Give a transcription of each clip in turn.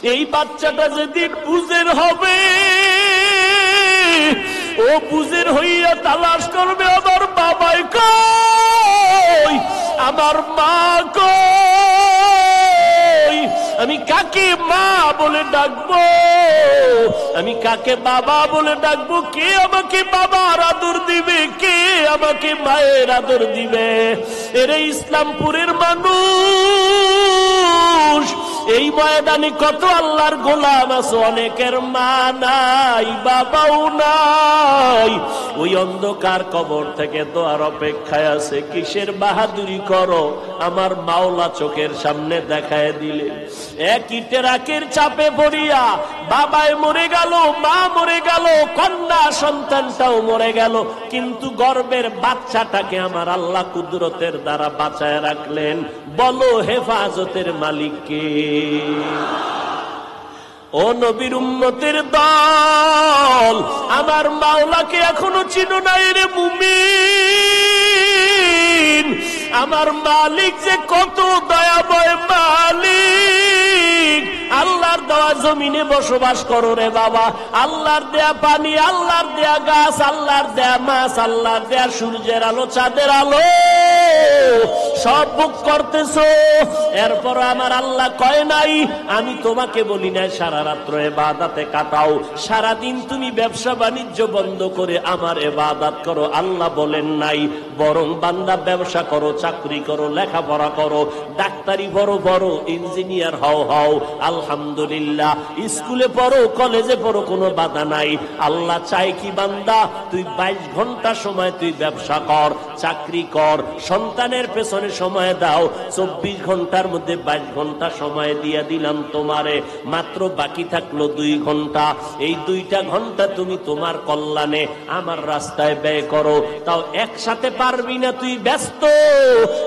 এই বাচ্চাটা যেদিন বুঝের হবে, ও বুঝের হইয়া তালাশ করবে আমার বাবাই কই, আমার মা কই, আমি কাকে মা বলে ডাকবো, আমি কাকে বাবা বলে ডাকবো, কে আমাকে বাবার আদর দিবে, কে আমাকে মায়ের আদর দিবে। এরে ইসলামপুরের মানুষ, এই ময়দানে কত আল্লাহর গোলাম আছে, অনেকের মা নাই, বাবাও নাই, ওই অন্ধকার কবর থেকে দোয়ার অপেক্ষায় আছে। কিসের বাহাদুরি করো, আমার মাওলা চোখের সামনে দেখায় দিলে। এক ইটেরাকের চাপে পড়িয়া বাবায় মরে গেল, মা মরে গেল, কন্যা সন্তানটাও মরে গেল, কিন্তু গর্ভের বাচ্চাটাকে আমার আল্লাহ কুদরতের দ্বারা বাঁচায় রাখলেন। বলো হেফাজতের মালিক কে? ও নবীর উম্মতের দল, আমার মাওলাকে এখনো চিনো নাই রে মুমিন। আমার মালিক যে কত দয়াময় মালিক। আল্লাহর দেওয়া জমিনে বসবাস করো রে বাবা, আল্লাহর দেয়া পানি, আল্লাহর দেয়া গাছ, আল্লাহর দেয়া মাছ, আল্লাহর দেয়া সূর্যের আলো, চাঁদের আলো, সব ভোগ করতেছো। এরপর আমার আল্লাহ কয় নাই, আমি তোমাকে বলি না সারা রাত্র ইবাদতে কাটাও, সারাদিন তুমি ব্যবসা বাণিজ্য বন্ধ করে আমার ইবাদত করো। আল্লাহ বলেন নাই, বরং বান্দা ব্যবসা করো, চাকরি করো, লেখাপড়া করো, ডাক্তারি পড়ো, বড় ইঞ্জিনিয়ার হও, আলহামদুলিল্লাহ, স্কুলে পড়ো, কলেজে পড়ো, কোনো বাধা নাই। আল্লাহ চাই কি বান্দা, তুই 22 ঘন্টা সময় তুই ব্যবসা কর, চাকরি কর, সন্তানের পেছনে সময় দাও। 24 ঘন্টার মধ্যে 22 ঘন্টা সময় দিয়ে দিলাম তোমারে, মাত্র বাকি থাকলো 2 ঘন্টা। এই 2টা ঘন্টা তুমি তোমার কল্যাণে আমার রাস্তায় ব্যয় করো। তাও একসাথে পারবি না, তুই ব্যস্ত।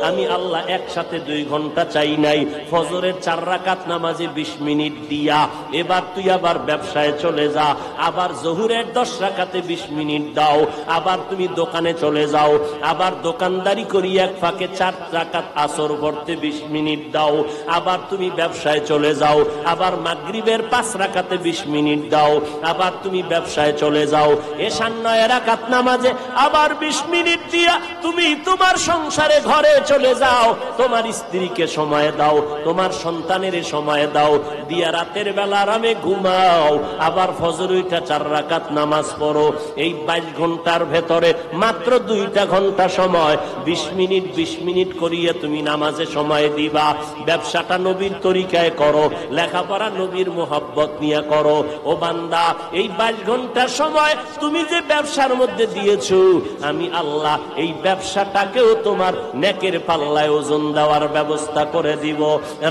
আমি আল্লাহ একসাথে 2 ঘন্টা চাই নাই। ফজরের 4 রাকাত নামাজে 20 মিনিট দিয়া এবার তুই আবার ব্যবসায় চলে যা, আবার জোহরের 10 রাকাতে 20 মিনিট দাও, আবার তুমি দোকানে চলে যাও, আবার দোকানদারি করি এক ফাঁকে 4 রাকাত আসর পড়তে 20 মিনিট দাও, আবার তুমি ব্যবসায় চলে যাও, আবার মাগরিবের 5 রাকাতে 20 মিনিট দাও, আবার তুমি ব্যবসায় চলে যাও, এশার 9 রাকাত নামাজে আবার 20 মিনিট দিয়া তুমি তোমার সংসারে ঘরে চলে যাও, তোমার স্ত্রীকে সময় দাও, তোমার সন্তানের সময় দাও, দিয়া রাতের বেলা আরামে ঘুমাও, আবার ফজর উঠা 4 রাকাত নামাজ পড়ো। এই 22 ঘন্টার ভেতরে মাত্র 2টা ঘন্টা সময় 20 মিনিট 20 মিনিট করিয়ে তুমি নামাজে সময় দিবা। ব্যবসাটা নবীর তরিকায় করো, লেখাপড়া নবীর মোহাব্বত নিয়ে করো। ও বান্দা, এই 22 ঘন্টার সময় তুমি যে ব্যবসার মধ্যে দিয়েছো, আমি আল্লাহ এই ব্যবসাটাকেও তোমার নেকের পাল্লায় ওজন দেওয়ার ব্যবস্থা করে দিব।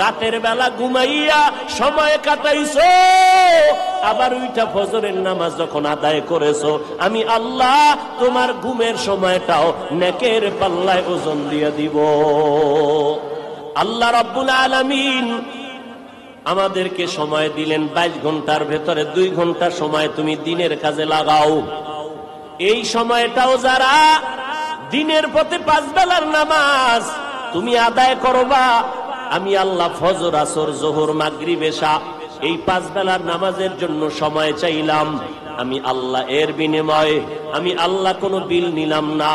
রাতের বেলা ঘুমাইয়া সময় কাটাইছো, আবার ওইটা ফজরের নামাজ যখন আদায় করেছো, আমি আল্লাহ তোমার ঘুমের সময়টাও নেকের পাল্লায় ওজন দিয়ে দিব। আল্লাহ রাব্বুল আলামিন আমাদেরকে সময় দিলেন 22 ঘন্টার ভেতরে 2 ঘন্টা সময় তুমি দিনের কাজে লাগাও। এই সময়টাও যারা দিনের পথে 5 বেলার নামাজ তুমি আদায় করবা, আমি আল্লাহ ফজর, আসর, জোহর, মাগরিব, এশা এই 5 বেলার নামাজের জন্য সময় চাইলাম। আমি আল্লাহ এর বিনিময়ে আমি আল্লাহ কোনো বিল নিলাম না।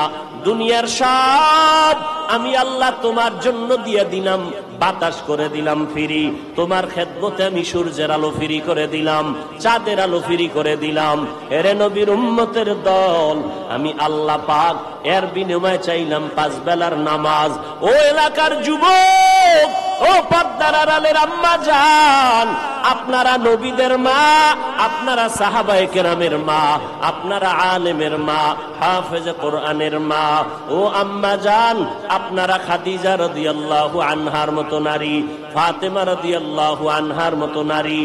দুনিয়ার সব আমি আল্লাহ তোমার জন্য দিয়ে দিলাম, বাতাস করে দিলাম ফ্রি, তোমার খেদমতে আমি সূর্যের আলো ফ্রি করে দিলাম, চাঁদের আলো ফ্রি করে দিলাম। এরে নবীর উম্মতের দল, আমি আল্লাহ পাক এর বিনিময়ে চাইলাম 5 বেলার নামাজ। ও এলাকার যুবক, ও পর্দার আড়ালের আম্মা জান, আপনারা নবীদের মা, আপনারা সাহাবায়ে কেরামের মা, আপনারা আলেমের মা, হাফেজে কোরআনের মা। ও আম্মা জান, আপনারা খাদিজা রাদিয়াল্লাহু আনহার মতো নারী, ফাতেমা রাদিয়াল্লাহু আনহার মতো নারী,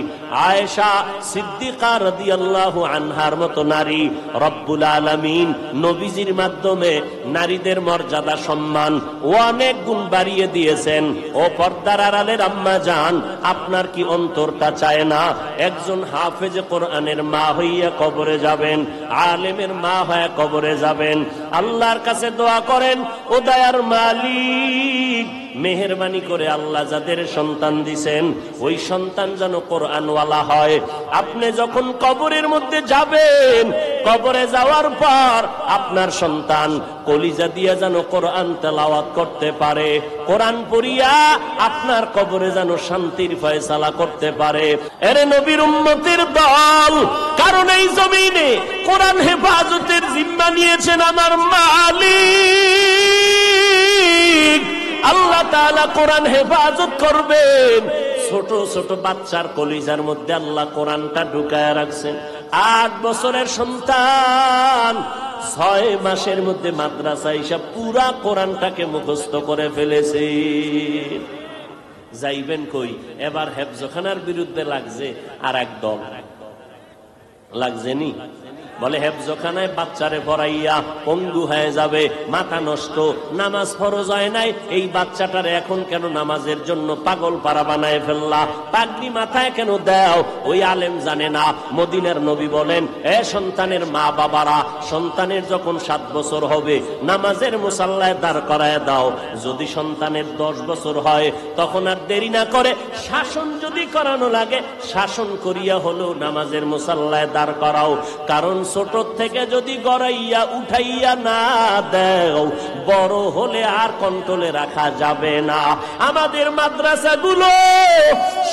আয়েশা সিদ্দিকা রাদিয়াল্লাহু আনহার মতো নারী। রব্বুল আলামিন নবীজির মাধ্যমে নারীদের মর্যাদা, সম্মান ও অনেক গুণ বাড়িয়ে দিয়েছেন। ও পর্দার আড়ালের আম্মা জান, আপনার কি অন্তরটা চায় না একজন হাফেজে কোরআনের মা হইয়া কবরে যাবেন, আলেমের মা হয়ে কবরে যাবেন? আল্লাহর কাছে দোয়া করেন, ও দয়ার মালিক, মালিক মেহেরবানি করে আল্লাহ যাদের সন্তান দিছেন ওই সন্তান যেন কোরআনওয়ালা হয়। আপনি যখন কবরের মধ্যে যাবেন, কবরে যাওয়ার পর আপনার সন্তান কলিজা দিয়ে যেন কোরআন তেলাওয়াত করতে পারে, কোরআন পড়িয়া আপনার কবরে যেন শান্তির ফয়সালা করতে পারে। এরে নবীর উম্মতের দল, কারণ এই জমিনে কোরআন হেফাজতের জিম্মা নিয়েছেন আমার মালিক। আল্লাহ তাআলা কোরআন হেফাজত করবেন। ছোট ছোট বাচ্চার কলিজার মধ্যে আল্লাহ কোরআনটা ঢুকায় রাখছেন। 8 বছরের সন্তান 6 মাসের মধ্যে মাদ্রাসা হিসাব পুরা কোরআনটাকে মুখস্থ করে ফেলেছে। যাইবেন কই? এবার হেফজখানার বিরুদ্ধে লাগছে আর এক দল, লাগছে নি? বলে হেফজখানায় বাচ্চারে পড়াইয়া পঙ্গু হয়ে যাবে, মাথা নষ্ট, নামাজ ফরজ হয় নাই, এই বাচ্চাটারে এখন কেন নামাজের জন্য পাগল পারা বানায় ফেললা, পাগড়ি মাথায় কেন দাও? ওই আলেম জানে না মদিনার নবী বলেন, এ সন্তানের মা বাবারা, সন্তানের যখন 7 বছর হবে নামাজের মুসাল্লায় দাঁড় করায় দাও। যদি সন্তানের 10 বছর হয় তখন আর দেরি না করে শাসন যদি করানো লাগে শাসন করিয়া হলেও নামাজের মুসাল্লায় দাঁড় করাও। কারণ ছোট থেকে যদি গড়াইয়া উঠাইয়া না দেও, বড় হলে আর কন্ট্রোলে রাখা যাবে না। আমাদের মাদ্রাসাগুলো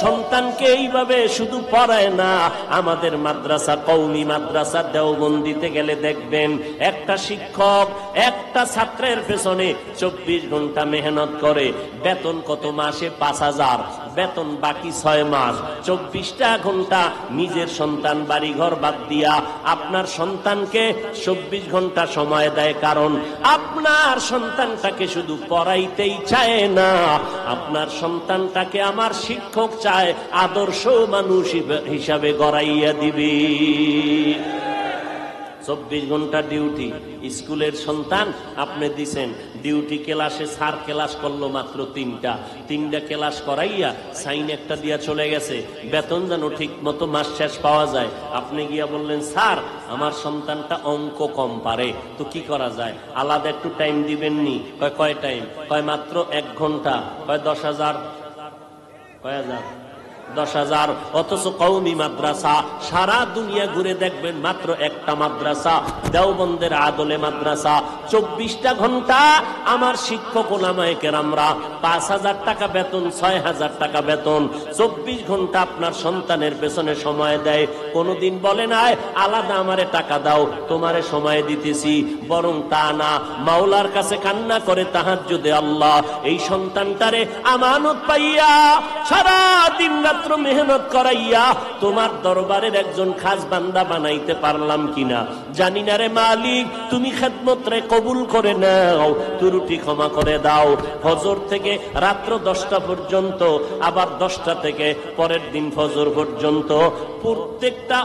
সন্তানকে এইভাবে শুধু পড়ায় না, আমাদের মাদ্রাসা, কওমি মাদ্রাসা দেওবন্দিতে গেলে দেখবেন একটা শিক্ষক একটা ছাত্রের পেছনে 24 ঘন্টা মেহনত করে। বেতন কত মাসে? 5,000। বেতন বাকি 6 মাস, 24টা ঘন্টা নিজের সন্তান বাড়ি ঘর বাদ দিয়া আপনার সন্তানকে 24 ঘন্টা সময় দেয়। কারণ আপনার সন্তানটাকে শুধু পড়াইতেই চায় না, আপনার সন্তানটাকে আমার শিক্ষক চায়, আদর্শ মানুষ হিসাবে গড়াইয়া দিবি। 24 ঘন্টা ডিউটি। স্কুলের সন্তান আপনি দিছেন ডিউটি, ক্লাসে স্যার ক্লাস করলো মাত্র 3টা ক্লাস করাইয়া সাইন একটা দিয়া চলে গেছে, বেতন যেন ঠিক মতো মাস শেষ পাওয়া যায়। আপনি গিয়া বললেন, স্যার আমার সন্তানটা অঙ্ক কম পারে, তো কি করা যায়? আলাদা একটু টাইম দিবেননি? কয় টাইম? মাত্র 1 ঘন্টা। 10,000। কয় হাজার? 10,000। অথচ কওমি মাদ্রাসা সারা দুনিয়া ঘুরে দেখবেন মাত্র একটা মাদ্রাসা, দেওবন্দের আদলে মাদ্রাসা। 24টা ঘন্টা আমার শিক্ষক ওলামায়ে কেরামরা 5,000 টাকা বেতন, 6,000 টাকা বেতন, 24 ঘন্টা আপনার সন্তানের পেছনে সময় দেয়। কোনদিন বলে নাই আলাদা আমারে টাকা দাও, তোমারে সময় দিতেছি। বরং তা না, মাওলার কাছে কান্না করে তাহাজ্জুদে, আল্লাহ এই সন্তানটারে আমানত পাইয়া সারা দিন রাত্র মেহনত করাইয়া তোমার দরবারের একজন খাস বান্দা বানাইতে পারলাম কিনা জানি না রে মালিক, তুমি খেদমত রে কবুল করে নাও, ত্রুটি ক্ষমা করে দাও। ফজর থেকে রাত্র 10টা পর্যন্ত, আবার 10টা থেকে পরের দিন ফজর পর্যন্ত, প্রত্যেকটা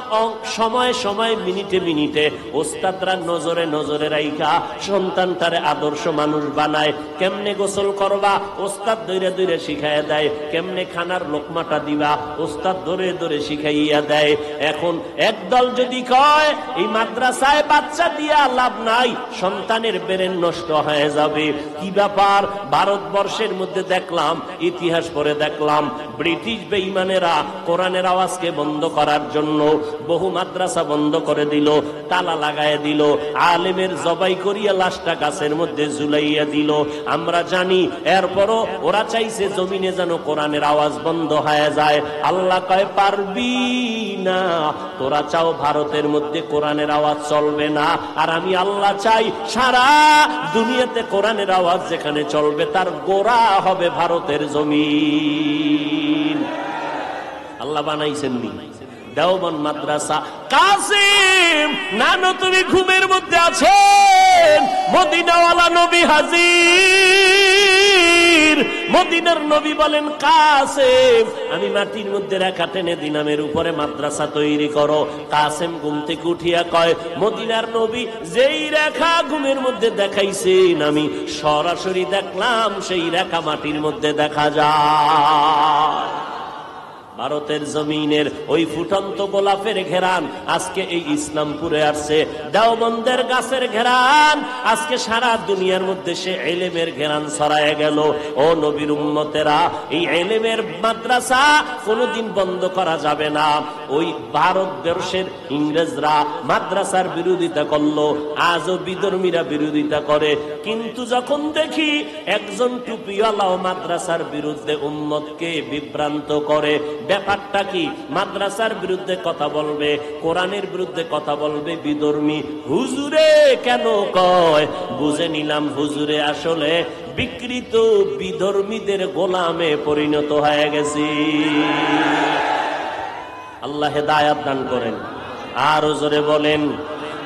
সময় সময় মিনিটে মিনিটে ওস্তাদরা নজরে নজরে রাইখা সন্তানটারে আদর্শ মানুষ বানায়। কেমনে গোসল করবা ওস্তাদ ধরে ধরে শিখাইয়া দেয়, কেমনে খানার লোকমাটা দিবা ওস্তাদ ধরে ধরে শিখাইয়া দেয়। এখন একদল যদি কয় এই মাদ্রাসায় বাচ্চা দিয়া লাভ নাই, সন্তানের ব্রেন নষ্ট হয়ে যাবে, কি ব্যাপার? ভারতবর্ষের মধ্যে দেখলাম, ইতিহাস পড়ে দেখলাম, ব্রিটিশ বেঈমানেরা কোরআনের আওয়াজকে বন্ধ করার জন্য বহু মাদ্রাসা বন্ধ করে দিল, তালা লাগাইয়া দিল, আলেমের জবাই করিয়া লাশটা গাছের মধ্যে ঝুলাইয়া দিল। আমরা জানি এরপরও ওরা চাইছে জমিনে যেন কোরআনের আওয়াজ বন্ধ হয়ে যায়। আল্লাহ কয় পারবি না, তোরা চাও ভারতের মধ্যে কোরআনের আওয়াজ চলবে না, আর আমি আল্লাহ চাই সারা দুনিয়াতে কোরআনের আওয়াজ যেখানে চলবে তার গোড়া হবে ভারতের জমিন। আল্লাহ বানাইছেন নি দেওবন্দ মাদ্রাসা। কাসিম নানো তুমি ঘুমের মধ্যে আছেন, মদিনাওয়ালা নবী হাজির। মদিনার নবী বলেন, কাসেম আমি মাটির মধ্যে রেখা টেনে দিনামের উপরে মাদ্রাসা তৈরি করো। কাসেম ঘুম থেকে উঠিয়া কয়, মদিনার নবী যেই রেখা ঘুমের মধ্যে দেখাইছেন আমি সরাসরি দেখলাম সেই রেখা মাটির মধ্যে দেখা যায়। ভারতের জমিনের ওই ফুটন্ত গোলাপের ঘেরান আজকে এই ইসলামপুরে আসছে, দেওবন্দের গাছের ঘেরান আজকে সারা দুনিয়ার মধ্যে সে ইলমের ঘেরান ছড়ায় গেল। ও নবীর উম্মতেরা, এই ইলমের মাদ্রাসা কোনোদিন বন্ধ করা যাবে না। ওই ভারতবর্ষের ইংরেজরা মাদ্রাসার বিরোধিতা করলো, আজও বিধর্মীরা বিরোধিতা করে, কিন্তু যখন দেখি একজন টুপিওয়ালাও মাদ্রাসার বিরুদ্ধে উম্মতকে বিভ্রান্ত করে, ব্যাপারটা কি? মাদ্রাসার বিরুদ্ধে কথা বলবে, কোরআনের বিরুদ্ধে কথা বলবে বিধর্মী, হুজুরে কেন কয়? বুঝে নিলাম হুজুরে আসলে বিকৃত বিধর্মীদের গোলামে পরিণত হয়ে গেছি। আল্লাহ হেদায়াত দান করেন। আরো জোরে বলেন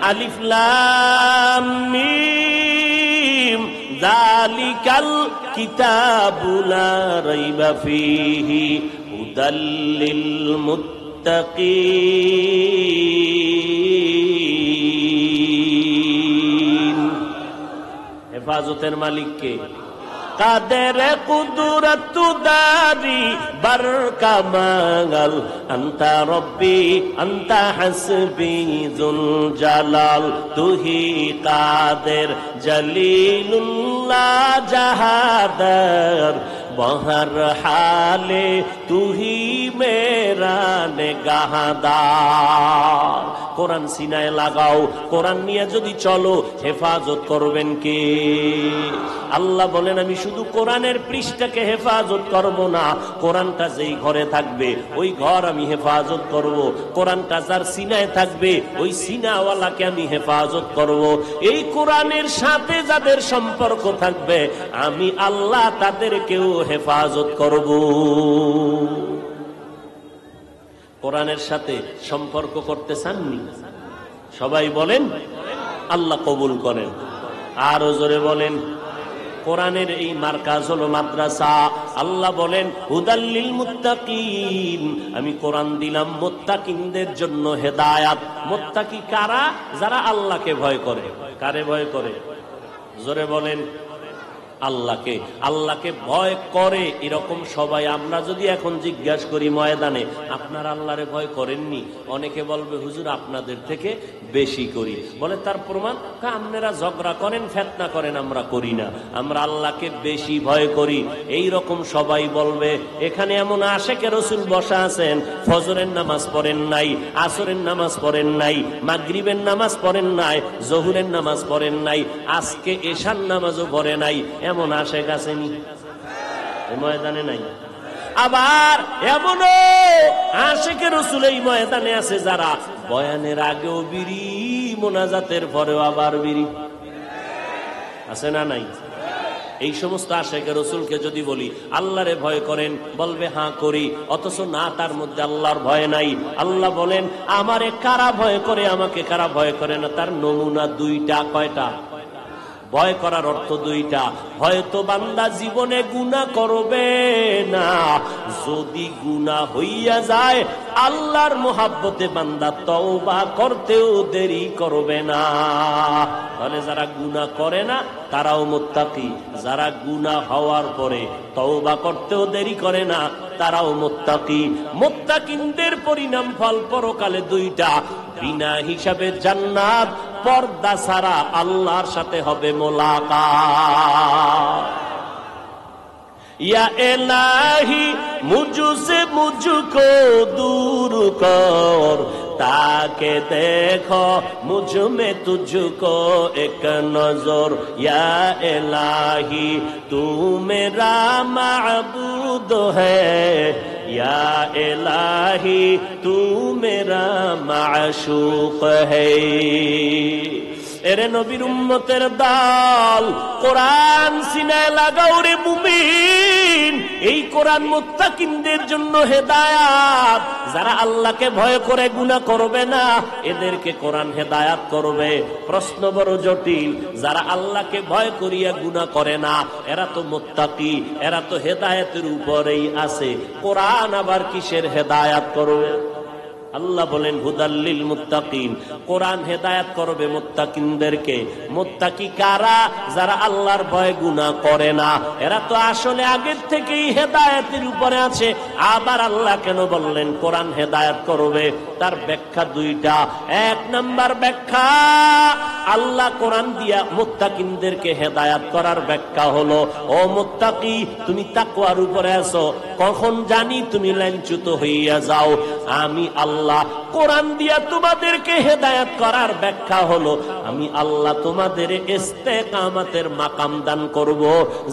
আলিফ লাম মিম যালিকাল কিতাবু লা রাইবা ফীহি হুদাল লিল মুত্তাকিন। হেফাজতের মালিক কে? কাদের কুদরত দারি বরকা মাঙ্গল আন্তা রব্বি আন্তা হাসবি যুল জালাল তুহি কাদের জলিলুল্লাহ জাহাদার বহর হালে তুহি মেরা নেগাহদার। কোরআন সিনায় লাগাও, কোরআন নিয়ে যদি চলো হেফাজত করবেন কে? আল্লাহ বলেন আমি শুধু কোরআনের পৃষ্ঠাকে হেফাজত করব না, কোরআনটা যেই ঘরে থাকবে ওই ঘর আমি হেফাজত করব। কোরআনটা যার সিনায় থাকবে ওই সিনাওয়ালাকে আমি হেফাজত করব। এই কোরআনের সাথে যাদের সম্পর্ক থাকবে আমি আল্লাহ তাদেরকেও হেফাজত করব। কোরআনের সাথে সম্পর্ক করতে চাননি? সবাই বলেন আল্লাহ কবুল করেন। আরো জোরে বলেন কোরআনের এই মার্কাজ হলো মাদ্রাসা। আল্লাহ বলেন হুদাল লিল মুত্তাকিন, আমি কোরআন দিলাম মুত্তাকিনদের জন্য হেদায়াত। মুত্তাকি কারা? যারা আল্লাহকে ভয় করে। কারে ভয় করে? জোরে বলেন আল্লাহকে। আল্লাহকে ভয় করে এরকম সবাই আমরা যদি এখন জিজ্ঞাসা করি ময়দানে আপনারা আল্লাহরে ভয় করেননি, অনেকে বলবে হুজুর আপনাদের থেকে বেশি করি। বলে তার প্রমাণ? আপনারা ঝগড়া করেন, ফিতনা করেন, আমরা করি না, আমরা আল্লাহকে বেশি ভয় করি। এই রকম সবাই বলবে। এখানে এমন আশেকে রসুল বসা আছেন, ফজরের নামাজ পড়েন নাই, আসরের নামাজ পড়েন নাই, মাগরিবের নামাজ পড়েন নাই, জহুরের নামাজ পড়েন নাই, আজকে এশার নামাজও পড়ে নাই, এমন আশেক আসেনি? ময়দানে নাই। আবার এমনও আশেকে রসুল এই ময়দানে আছে যারা বয়ানের আগেও বিড়ি, মোনাজাতের পরেও আবার বিড়ি। আছে না নাই? এই সমস্ত আশেকে রসুলকে যদি বলি আল্লাহরে ভয় করেন, বলবে হ্যাঁ করি, অথচ না তার মধ্যে আল্লাহর ভয় নাই। আল্লাহ বলেন আমারে কারা ভয় করে, আমাকে কারা ভয় করে না, তার নমুনা দুইটা। কয়টা? ভয় করার অর্থ দুইটা। হয়তো বান্দা জীবনে গুনাহ করবে না, যদি গুনাহ হইয়া যায় আল্লাহর মোহাব্বতে বান্দা তওবা করতেও দেরি করবে না। তাহলে যারা গুনাহ করে না তারাও মুত্তাকি, যারা গুনাহ হওয়ার পরে তওবা করতেও দেরি করে না তারাও মুত্তাকি। মুত্তাকিনদের পরিণাম ফল পরকালে দুইটা, বিনা হিসাবে জান্নাত, পর্দা ছাড়া আল্লাহর সাথে হবে মোলাকাত। या इलाही मुझसे मुझको दूर कर, ताके देखो मुझ में तुझको एक नजर। या इलाही तू मेरा माबूद है, या इलाही तू मेरा माशूक है। এরে নবীর উম্মতের দল, কোরআন সিনায় লাগাও রে মুমিন। এই কোরআন মুত্তাকিনদের জন্য হেদায়াত। যারা আল্লাহকে ভয় করে গুনাহ করবে না এদেরকে কোরআন হেদায়াত করবে। প্রশ্ন বড় জটিল, যারা আল্লাহকে ভয় করিয়া গুনাহ করে না এরা তো মুত্তাকি, এরা তো হেদায়েতের উপরেই আছে, কোরআন আবার কিসের হেদায়াত করবে? আল্লাহ বলেন হুদাল্লিল মুত্তাকিন, কোরআন হেদায়েত করবে মুত্তাকিনদেরকে। মুত্তাকি কারা? যারা আল্লাহর ভয় গুনাহ করে না। এরা তো আসলে আগের থেকেই হেদায়েতের উপরে আছে। আবার আল্লাহ কেন বললেন কোরআন হেদায়েত করবে? তার ব্যাখ্যা দুইটা। এক নাম্বার ব্যাখ্যা, আল্লাহ কোরআন দিয়া মুত্তাকিনদেরকে হেদায়েত করার ব্যাখ্যা হলো, ও মুত্তাকি তুমি তাকওয়ার উপরে আছো, কখন জানি তুমি লাঞ্ছিত হইয়া যাও। আমি আল্লাহ কোরআন দিয়া তোমাদেরকে হেদায়েত করার ব্যাখ্যা হলো, আমি আল্লাহ তোমাদের ইস্তেকামতের মাকাম দান করব,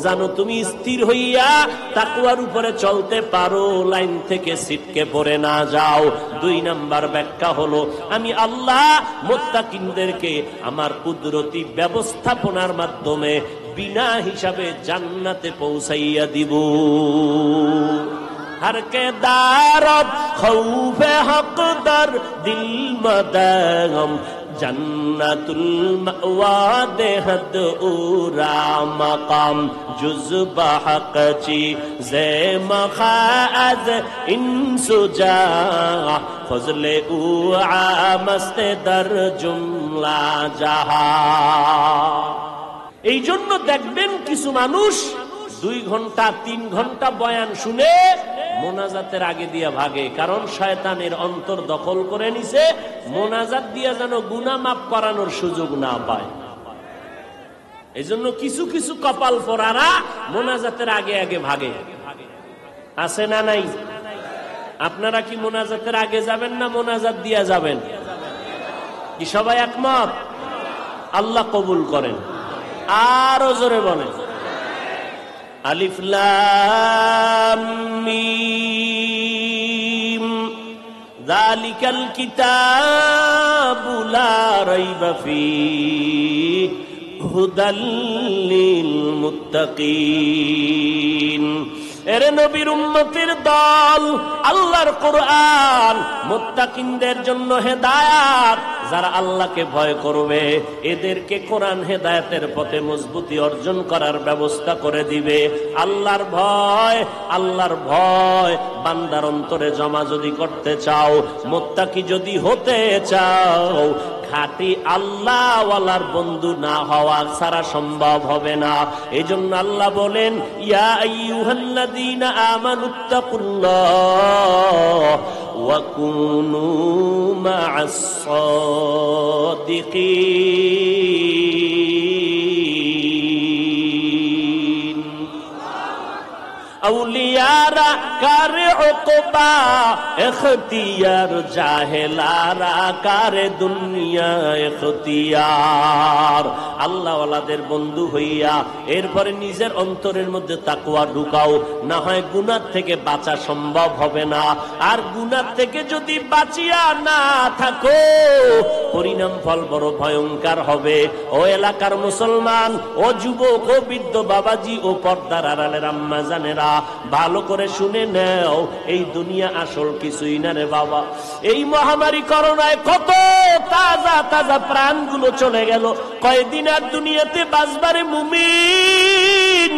জানো তুমি স্থির হইয়া তাকওয়ার উপরে চলতে পারো, লাইন থেকে ছিটকে পড়ে না যাও। দুই নাম্বার ব্যাখ্যা হলো, আমি আল্লাহ মুত্তাকিনদেরকে আমার কুদরতি ব্যবস্থাপনার মাধ্যমে বিনা হিসাবে জান্নাতে পৌঁছাইয়া দিব। हर के दारत खौफे हकदर दिल मदगम जन्नतुल मअवा देहद उरा मकाम जुज़्बा हक़ची ज़े मखाज़ इंसुजा फज़ले उआ मस्त दर जुमला जहा। এই জন্য দেখবেন কিছু মানুষ 2 ঘন্টা 3 ঘন্টা বয়ান শুনে মোনাজাতের আগে দিয়া ভাগে, কারণ শয়তানের অন্তর দখল করে নিছে। মোনাজাত দিয়া যেন গুনাহ মাফ করানোর সুযোগ না পায়। এই জন্য কিছু কিছু কপাল পোড়ারা মোনাজাতের আগে আগে ভাগে। আছে না নাই? আপনারা কি মোনাজাতের আগে যাবেন না মোনাজাত দিয়া যাবেন? কি সবাই একমত? আল্লাহ কবুল করেন। আরো জোরে বলেন আলিফ লাম মিম যালিকাল কিতাবু লা রাইবা ফীহি হুদাল লিল মুত্তাকিন। এরে নবীর উম্মতের দল, আল্লাহর কোরআন মুত্তাকিনদের জন্য হেদায়েত। যারা আল্লাহকে ভয় করবে এদেরকে কোরআন হেদায়েতের পথে মজবুতি অর্জন করার ব্যবস্থা করে দিবে। আল্লাহর ভয় বান্দার অন্তরে জমা যদি করতে চাও, মুত্তাকি যদি হতে চাও, খাঁটি আল্লাহওয়ালার বন্ধু না হওয়া ছাড়া সম্ভব হবে না। এজন্য আল্লাহ বলেন, ইয়া আইয়ুহাল্লাযীনা আমানুত্তাকুল্লাহ ওয়া কুনু মা'আস সাদিকিন। আউলিয়ারা কারে উকবা ইখতিয়ার, জাহেলারা কারে দুনিয়া ইখতিয়ার। আল্লাহ ওয়ালাদের বন্ধু হইয়া এরপরে নিজের অন্তরের মধ্যে তাকওয়া ঢুকাও, না হয় গুনাহ থেকে বাঁচা সম্ভব হবে না। আর গুনাহ থেকে যদি বাঁচিয়া না থাকো, পরিণাম ফল বড় ভয়ঙ্কর হবে। ও এলাকার মুসলমান, ও যুবক, ও বৃদ্ধ বাবাজি, ও পর্দার আড়ালের আম্মা জানেরা, ভালো করে শুনে নাও, এই দুনিয়া আসল কিছুই না রে বাবা। এই মহামারী করোনায় কত তাজা তাজা প্রাণগুলো চলে গেল। কয়দিন আর দুনিয়াতে বাঁচবারে মুমিন,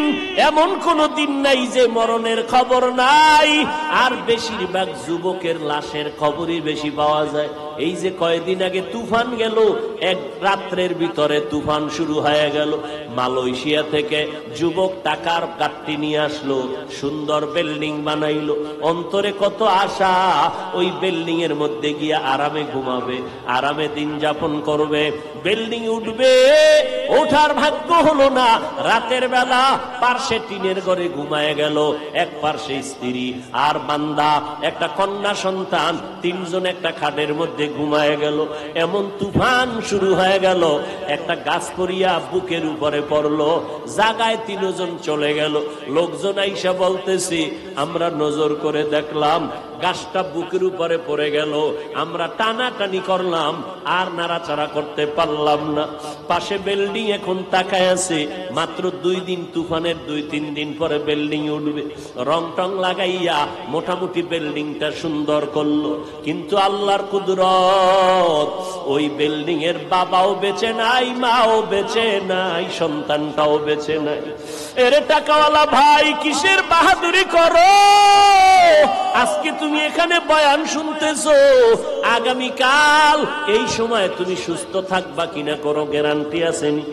এমন কোন দিন নাই যে মরণের খবর নাই। আর বেশিরভাগ যুবকের লাশের খবরই বেশি পাওয়া যায়। এই যে কয়দিন আগে তুফান গেল, এক রাত্রের ভিতরে তুফান শুরু হয়ে গেল। মালয়েশিয়া থেকে যুবক টাকার গাট্টি নিয়ে আসলো, সুন্দর বিল্ডিং বানাইলো, অন্তরে কত আশা, ওই বিল্ডিং এর মধ্যে গিয়া আরামে ঘুমাবে, আরামে দিন যাপন করবে। বিল্ডিং উঠবে, ওঠার ভাগ্য হলো না। রাতের বেলা পার্শ্বে টিনের ঘরে ঘুমায় গেল, এক পার্শ্বে স্ত্রী আর বান্দা, একটা কন্যা সন্তান, 3 জন একটা খাটের মধ্যে ঘুমায় গেল। এমন তুফান শুরু হয়ে গেল, একটা গাছ পড়িয়া বুকের উপরে পড়লো, জাগায় 3 জন চলে গেল। লোকজন আইসা বলতেছি, আমরা নজর করে দেখলাম গাছটা বুকের উপরে পড়ে গেল, আমরা টানাটানি করলাম, আর নাড়াচাড়া করতে পারলাম না। পাশে বিল্ডিং এখন তাকায় আছে, মাত্র 2 দিন তুফানের 2-3 দিন পরে বিল্ডিং উঠবে। রং টং লাগাইয়া মোটামুটি বিল্ডিংটা সুন্দর করলো, কিন্তু আল্লাহর কুদরত, ওই বিল্ডিং এর বাবাও বেঁচে নাই, মাও বেঁচে নাই, সন্তানটাও বেঁচে নাই। এরে টাকাওয়ালা ভাই, কিসের বাহাদুরি করো? আজকে তুমি এখানে বয়ান শুনতেছো, আগামীকাল এই সময় তুমি সুস্থ থাকবা কিনা করো গ্যারান্টি আছেনি?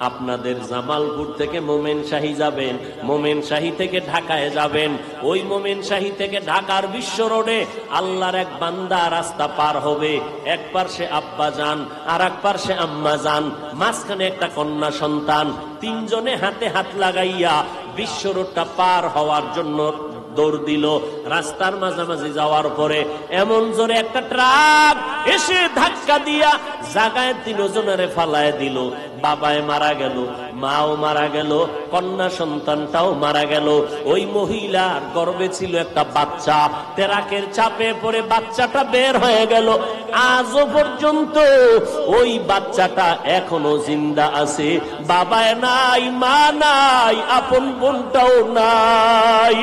আপনাদের জামালপুর থেকে মোমেনশাহী যাবেন, মোমেনশাহী থেকে ঢাকায় যাবেন, ওই মোমেনশাহী থেকে ঢাকার বিশ্ব রোডে আল্লাহর এক বান্দা রাস্তা পার হবে, এক পার্শ্বে আব্বা যান আর এক পার্শ্বে আম্মা যান, মাঝখানে একটা কন্যা সন্তান, তিনজনে হাতে হাত লাগাইয়া বিশ্ব রোডটা পার হওয়ার জন্য দৌড় দিল। রাস্তার মাঝামাঝি যাওয়ার পরে এমন জোরে একটা ট্রাক এসে ধাক্কা দিয়া জায়গায় তিনজনের ফালায় দিল। বাবায় মারা গেল, মাও মারা গেল, কন্যা সন্তানটাও মারা গেল। ওই মহিলার গর্ভে ছিল একটা বাচ্চা, ট্রাকের চাপে পড়ে বাচ্চাটা বের হয়ে গেল। আজও পর্যন্ত ওই বাচ্চাটা এখনো জিন্দা আছে, বাবায় নাই, মা নাই, আপন বোনটাও নাই।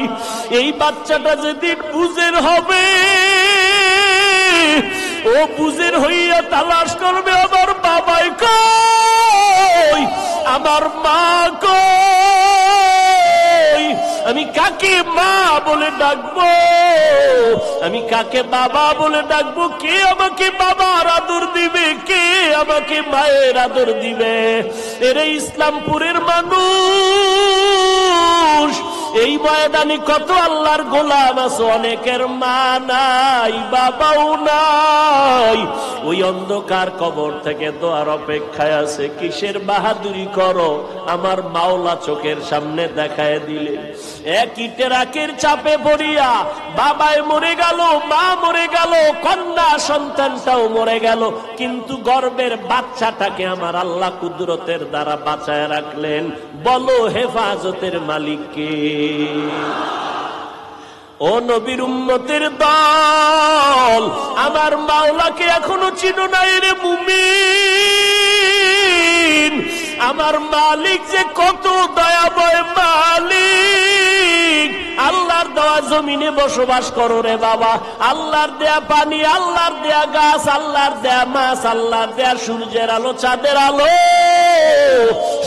এই বাচ্চাটা যেদিন বুঝের হবে, ও বুঝের হইয়া তালাশ করবে আমার বাবাই কই, আমার মা কই, আমি কাকে মা বলে ডাকবো, আমি কাকে বাবা বলে ডাকবো, কে আমাকে বাবার আদর দিবে, কে আমাকে মায়ের আদর দিবে? এরে ইসলামপুরের মানুষ, এই ময়দানে কত আল্লাহর গোলাম আছে, অনেকের মা নাই, বাবাও নাই, ওই অন্ধকার কবর থেকে দোয়ার অপেক্ষায় আছে। কিসের বাহাদুরি করো? আমার মাওলা চোখের সামনে দেখায় দিলে। একই ট্রাকের চাপে পড়িয়া বাবায় মরে গেল, মা মরে গেল, কন্যা সন্তানটাও মরে গেল, কিন্তু গর্ভের বাচ্চাটাকে আমার আল্লাহ কুদরতের দ্বারা বাঁচায় রাখলেন। বলো হেফাজতের মালিক কে? ও নবীর উম্মতের দল, আমার মাওলাকে এখনো চিনো নাই রে মুমিন। আমার মালিক যে কত দয়াময় মালিক। আল্লাহর দেওয়া জমিনে বসবাস করো রে বাবা, আল্লাহর দেয়া পানি, আল্লাহর দেয়া গাছ, আল্লাহর দেয়া মাছ, আল্লাহর দেয়া সূর্যের আলো, চাঁদের আলো,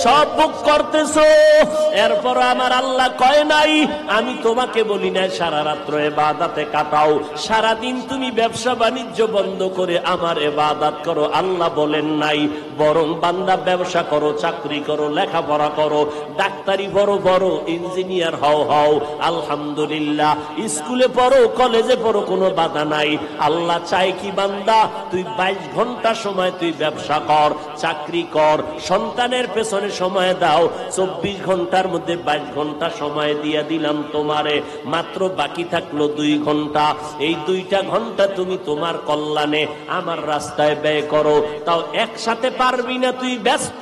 সব ভোগ করতেছো। এরপর আমার আল্লাহ কয় নাই, আমি তোমাকে বলি না সারা রাত্র ইবাদতে কাটাও, সারাদিন তুমি ব্যবসা বাণিজ্য বন্ধ করে আমার ইবাদত করো, আল্লাহ বলেন নাই। বরং বান্দা ব্যবসা করো, চাকরি করো, লেখাপড়া করো, ডাক্তারি বড় বড়, ইঞ্জিনিয়ার হও, আলহামদুলিল্লাহ, স্কুলে পড়ো, কলেজে পড়ো, কোনো বাধা নাই। আল্লাহ চাই কি বান্দা তুই 22 ঘন্টা সময় তুই ব্যবসা কর, চাকরি কর, সন্তানের পেছনে সময় দাও। 24 ঘন্টার মধ্যে 22 ঘন্টা সময় দিয়ে দিলাম তোমারে, মাত্র বাকি থাকলো 2 ঘন্টা। এই 2টা ঘন্টা তুমি তোমার কল্যাণে আমার রাস্তায় ব্যয় করো। তাও একসাথে পারবি না, তুই ব্যস্ত।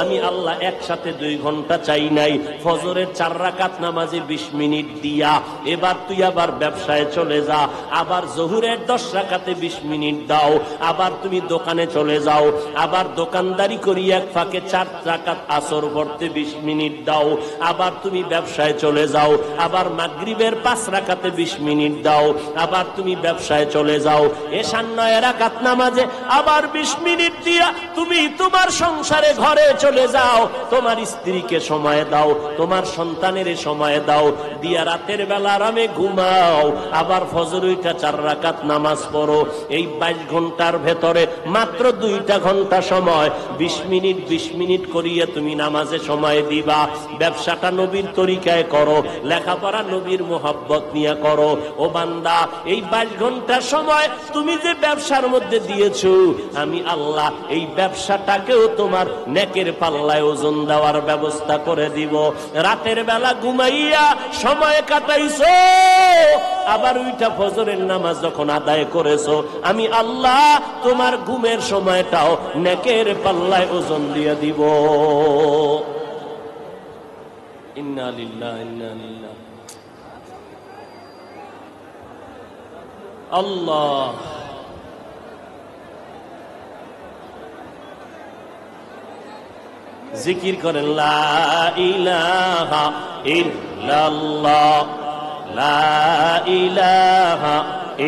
আমি আল্লাহ একসাথে 2 ঘন্টা চাই নাই। ফজরের 4 রাকাত নামাজে 20 মিনিট দিয়া এবার তুই আবার ব্যবসায় চলে যা, আবার জোহরের 10 রাকাতে 20 মিনিট দাও, আবার তুমি দোকানে চলে যাও, আবার দোকানদারি করি এক ফাঁকে 4 রাকাত আসর পড়তে 20 মিনিট দাও, আবার তুমি ব্যবসায় চলে যাও, আবার মাগরিবের 5 রাকাতে 20 মিনিট দাও, আবার তুমি ব্যবসায় চলে যাও, এশার 9 রাকাত নামাজে আবার 20 মিনিট দিয়া তুমি তোমার সংসারে ঘরে চলে যাও, তোমার স্ত্রীকে সময় দাও, তোমার সন্তানের সময় দাও, দিয়া রাতের বেলা আরামে ঘুমাও, আবার ফজর 4 রাকাত নামাজ পড়ো। এই 22 ঘন্টার ভেতরে মাত্র 2টা ঘন্টা সময় 20 মিনিট করিয়ে তুমি নামাজে সময় দিবা। ব্যবসাটা নবীর তরিকায় করো, লেখাপড়া নবীর মোহাব্বত নিয়ে করো। ও বান্দা, এই 22 ঘন্টার সময় তুমি যে ব্যবসার মধ্যে দিয়েছো, আমি আল্লাহ এই ব্যবসাটাকেও তোমার নেকের পাল্লায় ওজন দেওয়ার ব্যবস্থা করে দিব। রাতের বেলা ঘুমাইয়া সময় কাটাইছো, আবার ওইটা ফজরের নামাজ যখন আদায় করেছো, আমি আল্লাহ তোমার ঘুমের সময়টাও নেকের পাল্লায় ওজন দিয়ে দিব। ইন্না লিল্লাহি ইন্না ইলাইহি আল্লাহ। জিকির করেন লা ইলাহা ইল্লাল্লাহ, লা ইলাহা